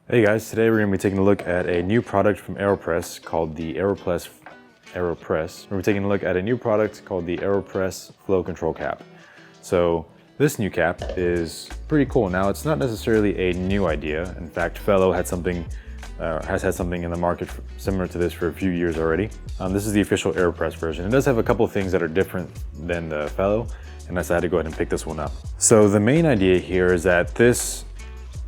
Hey guys, today we're going to be taking a look at a new product from AeroPress called the AeroPress. We're taking a look at a new product called the AeroPress Flow Control Cap. So this new cap is pretty cool. Now it's not necessarily a new idea. In fact, Fellow has had something in the market similar to this for a few years already. This is the official AeroPress version. It does have a couple things that are different than the Fellow, and that's why I had to go ahead and pick this one up. So the main idea here is that this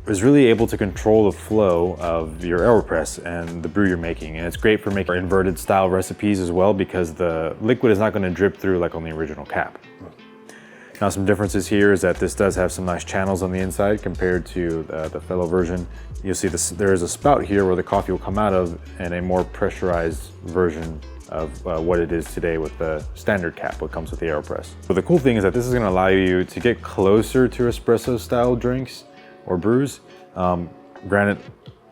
is really able to control the flow of your AeroPress and the brew you're making. And it's great for making inverted style recipes as well, because the liquid is not going to drip through like on the original cap. Now, some differences here is that this does have some nice channels on the inside compared to the Fellow version. You'll see there is a spout here where the coffee will come out of, and a more pressurized version of what it is today with the standard cap, what comes with the AeroPress. So the cool thing is that this is going to allow you to get closer to espresso style drinks or brews. Granted,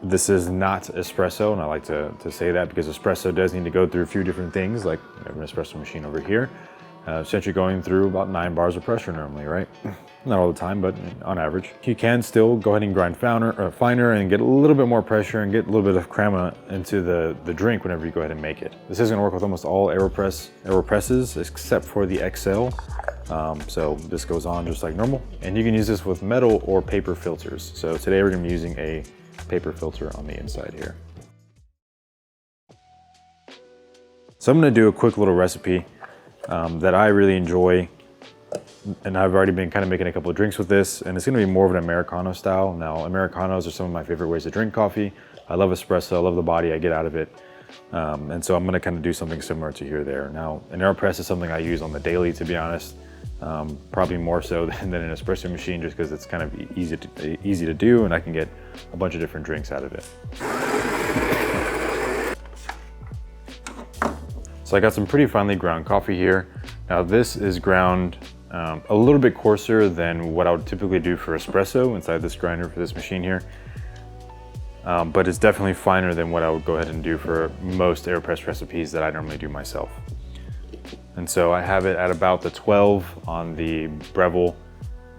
this is not espresso, and I like to say that because espresso does need to go through a few different things, like an espresso machine over here. Essentially going through about 9 bars of pressure normally, right? Not all the time, but on average. You can still go ahead and grind finer and get a little bit more pressure and get a little bit of crema into the drink whenever you go ahead and make it. This is gonna work with almost all AeroPresses except for the XL. So this goes on just like normal. And you can use this with metal or paper filters. So today we're gonna be using a paper filter on the inside here. So I'm gonna do a quick little recipe that I really enjoy, and I've already been kind of making a couple of drinks with this, and it's going to be more of an Americano style. Now, Americanos are some of my favorite ways to drink coffee. I love espresso, I love the body I get out of it, and so I'm going to kind of do something similar to here there. Now, an AeroPress is something I use on the daily, to be honest, probably more so than an espresso machine, just because it's kind of easy to do, and I can get a bunch of different drinks out of it. So I got some pretty finely ground coffee here. Now this is ground a little bit coarser than what I would typically do for espresso inside this grinder for this machine here. But it's definitely finer than what I would go ahead and do for most AeroPress recipes that I normally do myself. And so I have it at about the 12 on the Breville,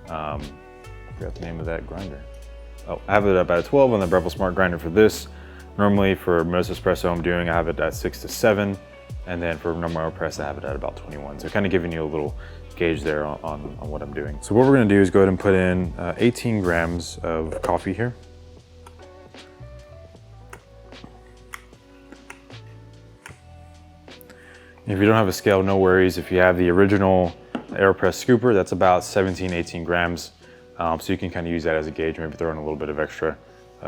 I forgot the name of that grinder. Oh, I have it at about a 12 on the Breville Smart Grinder for this. Normally for most espresso I'm doing, I have it at 6 to 7. And then for normal AeroPress, I have it at about 21. So kind of giving you a little gauge there on what I'm doing. So what we're gonna do is go ahead and put in 18 grams of coffee here. If you don't have a scale, no worries. If you have the original AeroPress scooper, that's about 17, 18 grams. So you can kind of use that as a gauge, maybe throw in a little bit of extra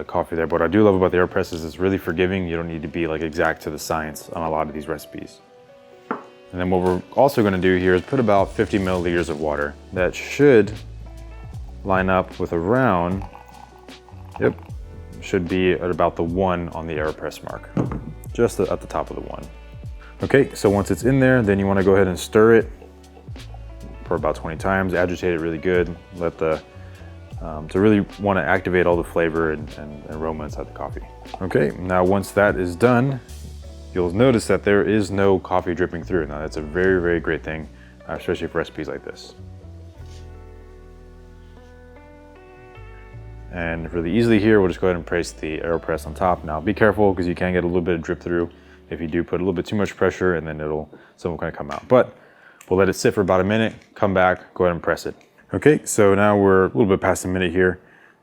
coffee there. But what I do love about the AeroPress is it's really forgiving. You don't need to be like exact to the science on a lot of these recipes. And then what we're also going to do here is put about 50 milliliters of water. That should line up with around, yep, should be at about the 1 on the AeroPress mark, just at the top of the 1. Okay, so once it's in there, then you want to go ahead and stir it for about 20 times, agitate it really good, let the to really want to activate all the flavor and aroma inside the coffee. Okay, now once that is done, you'll notice that there is no coffee dripping through. Now that's a very, very great thing, especially for recipes like this. And really easily here, we'll just go ahead and place the AeroPress on top. Now be careful, because you can get a little bit of drip through if you do put a little bit too much pressure, and then some will kind of come out. But we'll let it sit for about a minute, come back, go ahead and press it. Okay, so now we're a little bit past a minute here,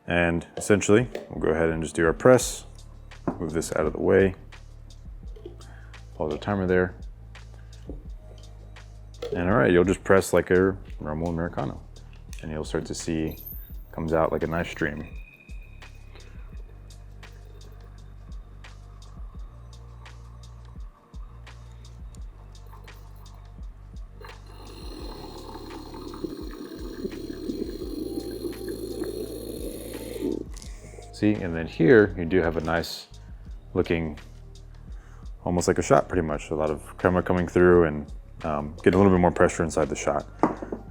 and essentially we'll go ahead and just do our press, move this out of the way, pause the timer there, and all right, you'll just press like a normal Americano, and you'll start to see comes out like a nice stream. See, and then here you do have a nice looking, almost like a shot pretty much. A lot of crema coming through and getting a little bit more pressure inside the shot.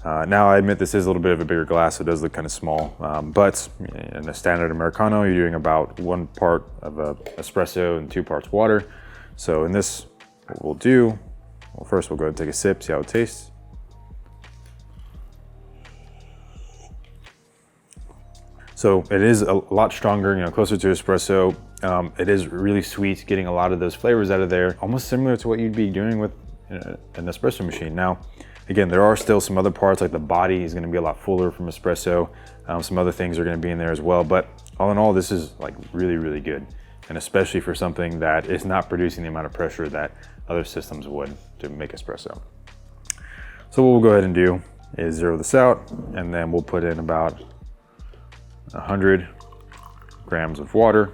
Now I admit this is a little bit of a bigger glass, so it does look kind of small, but in a standard Americano, you're doing about 1 part of espresso and 2 parts water. So in this, what we'll do, well, first we'll go ahead and take a sip, see how it tastes. So it is a lot stronger, closer to espresso. It is really sweet, getting a lot of those flavors out of there, almost similar to what you'd be doing with an espresso machine. Now, again, there are still some other parts, like the body is gonna be a lot fuller from espresso. Some other things are gonna be in there as well, but all in all, this is like really, really good. And especially for something that is not producing the amount of pressure that other systems would to make espresso. So what we'll go ahead and do is zero this out, and then we'll put in about 100 grams of water.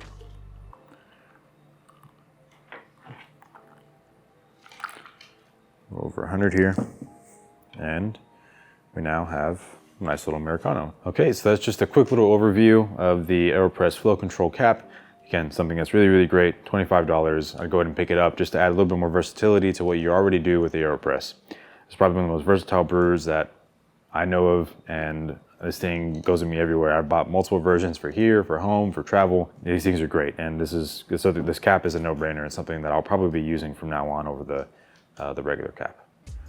Over 100 here. And we now have a nice little Americano. Okay, so that's just a quick little overview of the AeroPress Flow Control Cap. Again, something that's really, really great, $25. I'd go ahead and pick it up just to add a little bit more versatility to what you already do with the AeroPress. It's probably one of the most versatile brewers that I know of, and this thing goes with me everywhere. I bought multiple versions for here, for home, for travel. These things are great, and this cap is a no-brainer. It's something that I'll probably be using from now on over the regular cap.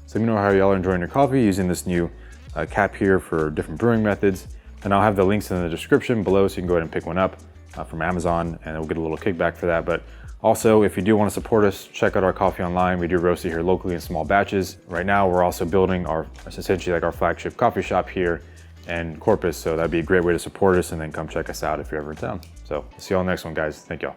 So let me know how y'all are enjoying your coffee using this new cap here for different brewing methods. And I'll have the links in the description below so you can go ahead and pick one up from Amazon, and we'll get a little kickback for that. But also, if you do want to support us, check out our coffee online. We do roast it here locally in small batches. Right now, we're also building essentially like our flagship coffee shop here in Corpus. So that'd be a great way to support us, and then come check us out if you're ever in town. So see y'all next one, guys. Thank y'all.